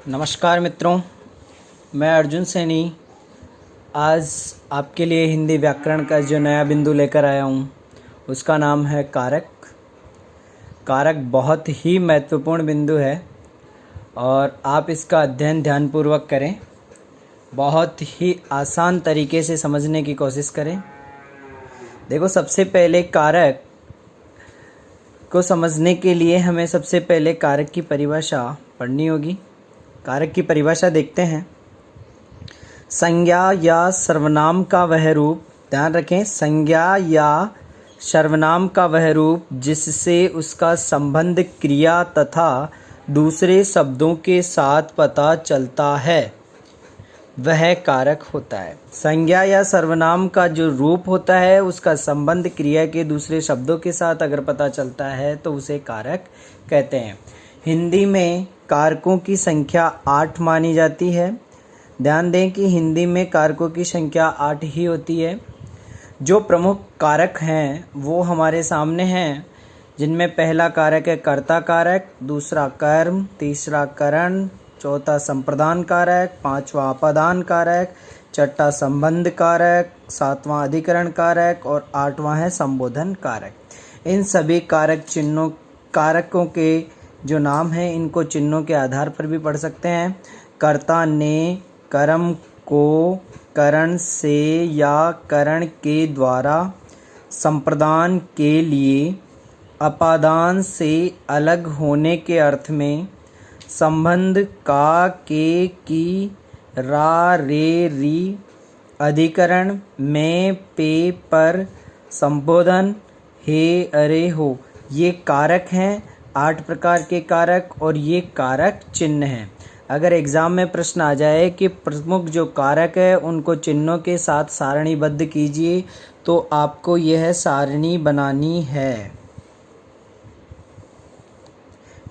नमस्कार मित्रों, मैं अर्जुन सैनी आज आपके लिए हिंदी व्याकरण का जो नया बिंदु लेकर आया हूँ उसका नाम है कारक। कारक बहुत ही महत्वपूर्ण बिंदु है और आप इसका अध्ययन ध्यानपूर्वक करें। बहुत ही आसान तरीके से समझने की कोशिश करें। देखो, सबसे पहले कारक को समझने के लिए हमें सबसे पहले कारक की परिभाषा पढ़नी होगी। कारक की परिभाषा देखते हैं। संज्ञा या सर्वनाम का वह रूप, ध्यान रखें, संज्ञा या सर्वनाम का वह रूप जिससे उसका संबंध क्रिया तथा दूसरे शब्दों के साथ पता चलता है वह कारक होता है। संज्ञा या सर्वनाम का जो रूप होता है उसका संबंध क्रिया के दूसरे शब्दों के साथ अगर पता चलता है तो उसे कारक कहते हैं। हिंदी में कारकों की संख्या 8 मानी जाती है। ध्यान दें कि हिंदी में कारकों की संख्या 8 ही होती है। जो प्रमुख कारक हैं वो हमारे सामने हैं, जिनमें पहला कारक है कर्ता कारक, दूसरा कर्म, तीसरा करण, चौथा संप्रदान कारक, पांचवा अपादान कारक, छठा संबंध कारक, सातवां अधिकरण कारक और आठवां है संबोधन कारक। इन सभी कारकों के जो नाम हैं इनको चिन्हों के आधार पर भी पढ़ सकते हैं। कर्ता ने कर्म को करण से या करण के द्वारा संप्रदान के लिए अपादान से अलग होने के अर्थ में संबंध का के की रा रे री, अधिकरण में पे पर, संबोधन हे अरे हो, ये कारक हैं। 8 प्रकार के कारक और ये कारक चिन्ह हैं। अगर एग्ज़ाम में प्रश्न आ जाए कि प्रमुख जो कारक है उनको चिन्हों के साथ सारणीबद्ध कीजिए तो आपको यह सारणी बनानी है।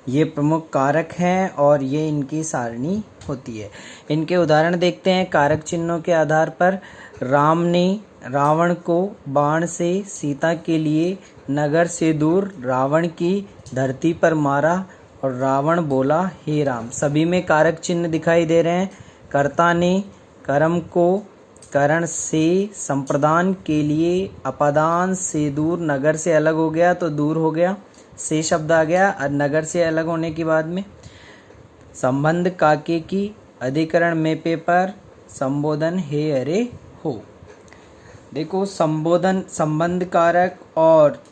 ये प्रमुख कारक हैं और ये इनकी सारणी होती है। इनके उदाहरण देखते हैं कारक चिन्हों के आधार पर। राम ने रावण को बाण से सीता के लिए नगर से दूर रावण की धरती पर मारा और रावण बोला हे राम। सभी में कारक चिन्ह दिखाई दे रहे हैं। कर्ता ने कर्म को करण से संप्रदान के लिए अपादान से दूर, नगर से अलग हो गया तो दूर हो गया, से शब्द आ गया। और नगर से अलग होने के बाद में संबंध काके की, अधिकरण में पे पर, संबोधन हे अरे हो। देखो, संबंध कारक और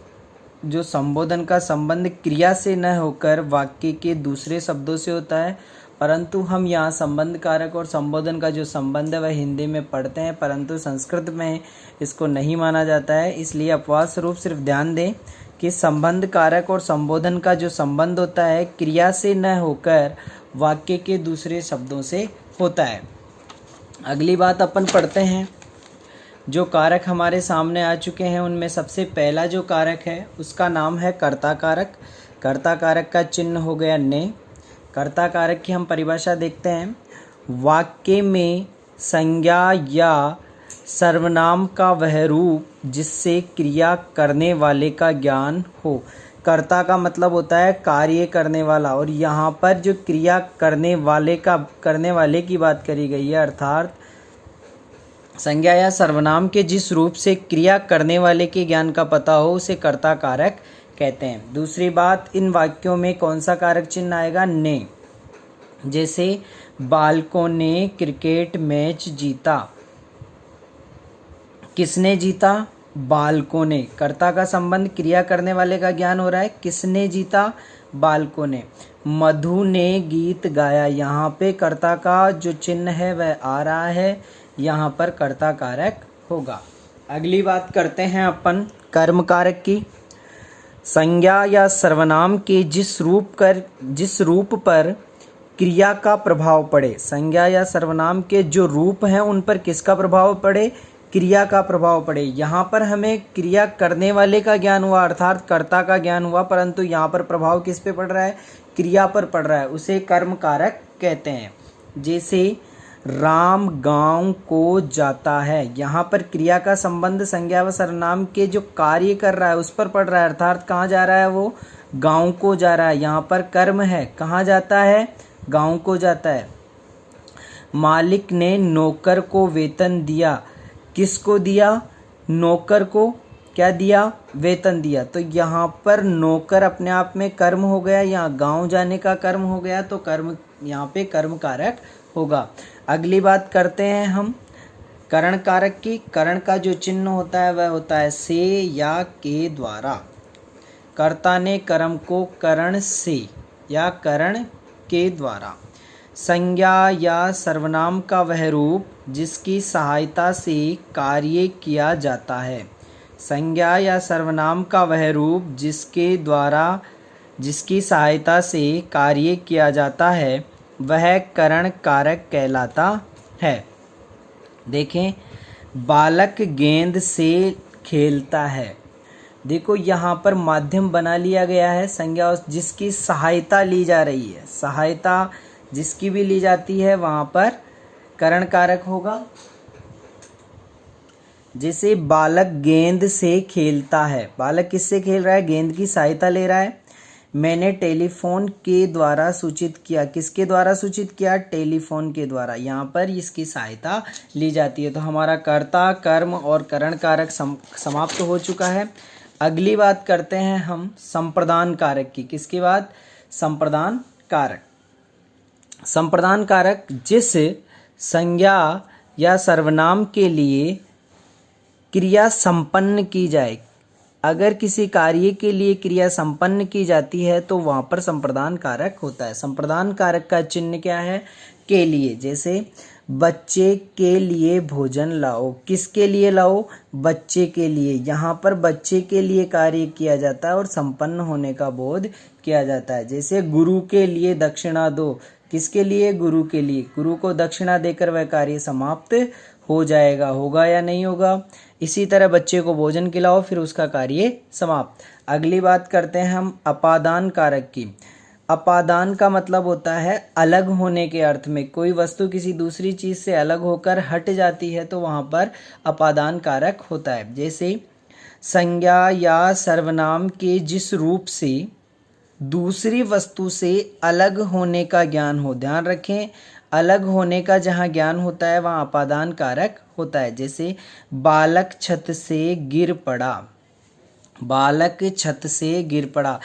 जो संबोधन का संबंध क्रिया से न होकर वाक्य के दूसरे शब्दों से होता है, परंतु हम यहाँ संबंध कारक और संबोधन का जो संबंध है वह हिंदी में पढ़ते हैं, परंतु संस्कृत में इसको नहीं माना जाता है। इसलिए अपवाद स्वरूप सिर्फ ध्यान दें कि संबंध कारक और संबोधन का जो संबंध होता है क्रिया से न होकर वाक्य के दूसरे शब्दों से होता है। अगली बात अपन पढ़ते हैं। जो कारक हमारे सामने आ चुके हैं उनमें सबसे पहला जो कारक है उसका नाम है कर्ता कारक। कर्ता कारक का चिन्ह हो गया ने। कर्ता कारक की हम परिभाषा देखते हैं। वाक्य में संज्ञा या सर्वनाम का वह रूप जिससे क्रिया करने वाले का ज्ञान हो। कर्ता का मतलब होता है कार्य करने वाला, और यहाँ पर जो क्रिया करने वाले की बात करी गई है, अर्थात संज्ञा या सर्वनाम के जिस रूप से क्रिया करने वाले के ज्ञान का पता हो उसे कर्ता कारक कहते हैं। दूसरी बात, इन वाक्यों में कौन सा कारक चिन्ह आएगा? ने। जैसे बालकों ने क्रिकेट मैच जीता। किसने जीता? बालकों ने। कर्ता का संबंध क्रिया करने वाले का ज्ञान हो रहा है। किसने जीता? बालकों ने। मधु ने गीत गाया। यहाँ पे कर्ता का जो चिन्ह है वह आ रहा है, यहाँ पर कर्ता कारक होगा। अगली बात करते हैं अपन कर्म कारक की। संज्ञा या सर्वनाम के जिस रूप पर क्रिया का प्रभाव पड़े। संज्ञा या सर्वनाम के जो रूप हैं उन पर किसका प्रभाव पड़े? क्रिया का प्रभाव पड़े। यहाँ पर हमें क्रिया करने वाले का ज्ञान हुआ, अर्थात कर्ता का ज्ञान हुआ, परंतु यहाँ पर प्रभाव किस पे पड़ रहा है? क्रिया पर पड़ रहा है, उसे कर्म कारक कहते हैं। जैसे राम गांव को जाता है। यहाँ पर क्रिया का संबंध संज्ञा व सर्वनाम के जो कार्य कर रहा है उस पर पड़ रहा है, अर्थात कहाँ जा रहा है? वो गांव को जा रहा है। यहाँ पर कर्म है, कहाँ जाता है? गांव को जाता है। मालिक ने नौकर को वेतन दिया। किसको दिया? नौकर को क्या दिया? वेतन दिया। तो यहाँ पर नौकर अपने आप में कर्म हो गया, यहाँ गांव जाने का कर्म हो गया, तो कर्म यहाँ पे कर्म कारक होगा। अगली बात करते हैं हम करण कारक की। करण का जो चिन्ह होता है वह होता है से या के द्वारा। कर्ता ने कर्म को करण से या करण के द्वारा। संज्ञा या सर्वनाम का वह रूप जिसकी सहायता से कार्य किया जाता है। संज्ञा या सर्वनाम का वह रूप जिसकी सहायता से कार्य किया जाता है वह करण कारक कहलाता है। देखें, बालक गेंद से खेलता है। देखो यहाँ पर माध्यम बना लिया गया है संज्ञा जिसकी सहायता ली जा रही है। सहायता जिसकी भी ली जाती है वहाँ पर करण कारक होगा। जैसे बालक गेंद से खेलता है। बालक किससे खेल रहा है? गेंद की सहायता ले रहा है। मैंने टेलीफोन के द्वारा सूचित किया। किसके द्वारा सूचित किया? टेलीफोन के द्वारा। यहाँ पर इसकी सहायता ली जाती है। तो हमारा कर्ता, कर्म और करण कारक समाप्त हो चुका है। अगली बात करते हैं हम संप्रदान कारक की। किसकी बात? संप्रदान कारक। संप्रदान कारक जिस संज्ञा या सर्वनाम के लिए क्रिया संपन्न की जाए। अगर किसी कार्य के लिए क्रिया संपन्न की जाती है तो वहाँ पर संप्रदान कारक होता है। संप्रदान कारक का चिन्ह क्या है? के लिए। जैसे बच्चे के लिए भोजन लाओ। किसके लिए लाओ? बच्चे के लिए। यहाँ पर बच्चे के लिए कार्य किया जाता है और संपन्न होने का बोध किया जाता है। जैसे गुरु के लिए दक्षिणा दो। किसके लिए? गुरु के लिए। गुरु को दक्षिणा देकर वह कार्य समाप्त हो जाएगा। होगा या नहीं होगा? इसी तरह बच्चे को भोजन खिलाओ, फिर उसका कार्य समाप्त। अगली बात करते हैं हम अपादान कारक की। अपादान का मतलब होता है अलग होने के अर्थ में। कोई वस्तु किसी दूसरी चीज से अलग होकर हट जाती है तो वहां पर अपादान कारक होता है। जैसे संज्ञा या सर्वनाम के जिस रूप से दूसरी वस्तु से अलग होने का ज्ञान हो। ध्यान रखें, अलग होने का जहाँ ज्ञान होता है वहाँ अपादान कारक होता है। जैसे बालक छत से गिर पड़ा। बालक छत से गिर पड़ा।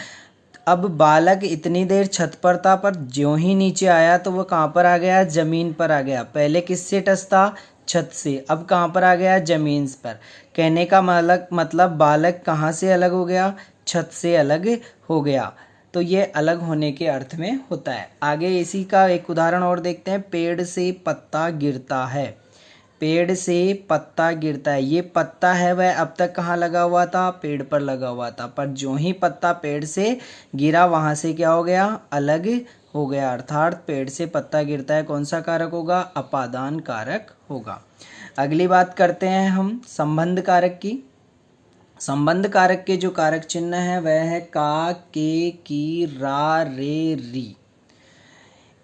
अब बालक इतनी देर छत पर था, पर ज्यों ही नीचे आया तो वो कहाँ पर आ गया? जमीन पर आ गया। पहले किससे टच था? छत से। अब कहाँ पर आ गया? जमीन पर। कहने का मतलब बालक कहाँ से अलग हो गया? छत से अलग हो गया। तो ये अलग होने के अर्थ में होता है। आगे इसी का एक उदाहरण और देखते हैं। पेड़ से पत्ता गिरता है। पेड़ से पत्ता गिरता है। ये पत्ता है वह अब तक कहाँ लगा हुआ था? पेड़ पर लगा हुआ था, पर जो ही पत्ता पेड़ से गिरा वहाँ से क्या हो गया? अलग हो गया। अर्थात पेड़ से पत्ता गिरता है, कौन सा कारक होगा? अपादान कारक होगा। अगली बात करते हैं हम संबंध कारक की। संबंध कारक के जो कारक चिन्ह है वह है का, के, की, रा, रे, री।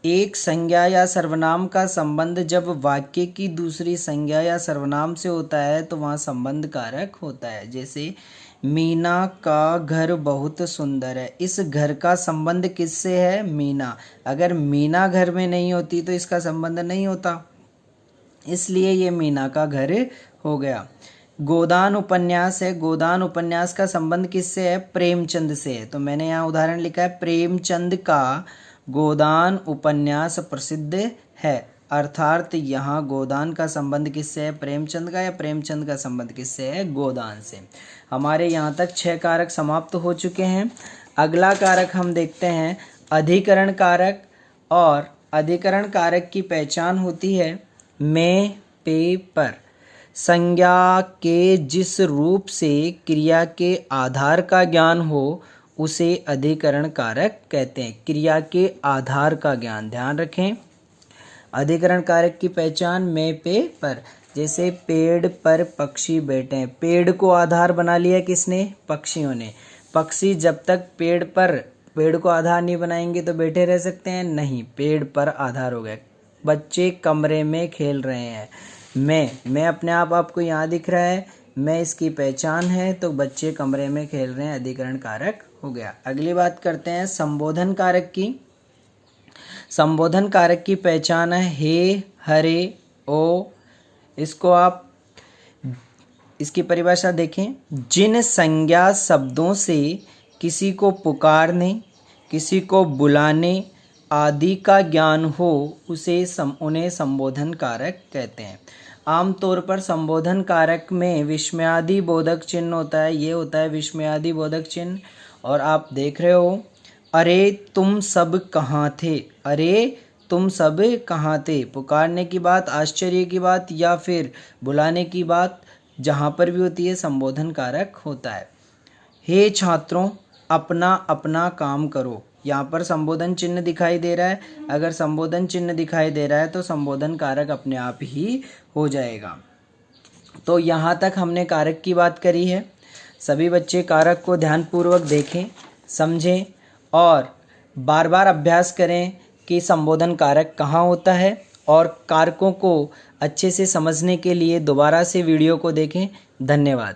एक संज्ञा या सर्वनाम का संबंध जब वाक्य की दूसरी संज्ञा या सर्वनाम से होता है तो वहाँ संबंध कारक होता है। जैसे मीना का घर बहुत सुंदर है। इस घर का संबंध किससे है? मीना। अगर मीना घर में नहीं होती तो इसका संबंध नहीं होता, इसलिए ये मीना का घर हो गया। गोदान उपन्यास है। गोदान उपन्यास का संबंध किससे है? प्रेमचंद से है। तो मैंने यहाँ उदाहरण लिखा है, प्रेमचंद का गोदान उपन्यास प्रसिद्ध है। अर्थात यहाँ गोदान का संबंध किससे है? प्रेमचंद का। या प्रेमचंद का संबंध किससे है? गोदान से। हमारे यहाँ तक 6 कारक समाप्त हो चुके हैं। अगला कारक हम देखते हैं अधिकरण कारक। और अधिकरण कारक की पहचान होती है में, पे, पर। संज्ञा के जिस रूप से क्रिया के आधार का ज्ञान हो उसे अधिकरण कारक कहते हैं। क्रिया के आधार का ज्ञान, ध्यान रखें। अधिकरण कारक की पहचान में, पे, पर। जैसे पेड़ पर पक्षी बैठे हैं। पेड़ को आधार बना लिया किसने? पक्षियों ने। पक्षी जब तक पेड़ को आधार नहीं बनाएंगे तो बैठे रह सकते हैं? नहीं, पेड़ पर आधार हो गया। बच्चे कमरे में खेल रहे हैं। मैं अपने आप आपको यहाँ दिख रहा है, मैं इसकी पहचान है, तो बच्चे कमरे में खेल रहे हैं, अधिकरण कारक हो गया। अगली बात करते हैं संबोधन कारक की। संबोधन कारक की पहचान है हे, हरे, ओ। इसको आप इसकी परिभाषा देखें, जिन संज्ञा शब्दों से किसी को पुकारने, किसी को बुलाने आदि का ज्ञान हो उसे उन्हें संबोधन कारक कहते हैं। आमतौर पर संबोधन कारक में विस्मयादि बोधक चिन्ह होता है, ये होता है विस्मयादि बोधक चिन्ह। और आप देख रहे हो, अरे तुम सब कहाँ थे, अरे तुम सब कहाँ थे, पुकारने की बात, आश्चर्य की बात या फिर बुलाने की बात, जहाँ पर भी होती है संबोधन कारक होता है। हे छात्रों अपना अपना काम करो, यहाँ पर संबोधन चिन्ह दिखाई दे रहा है। अगर संबोधन चिन्ह दिखाई दे रहा है तो संबोधन कारक अपने आप ही हो जाएगा। तो यहाँ तक हमने कारक की बात करी है। सभी बच्चे कारक को ध्यानपूर्वक देखें, समझें और बार बार अभ्यास करें कि संबोधन कारक कहाँ होता है। और कारकों को अच्छे से समझने के लिए दोबारा से वीडियो को देखें। धन्यवाद।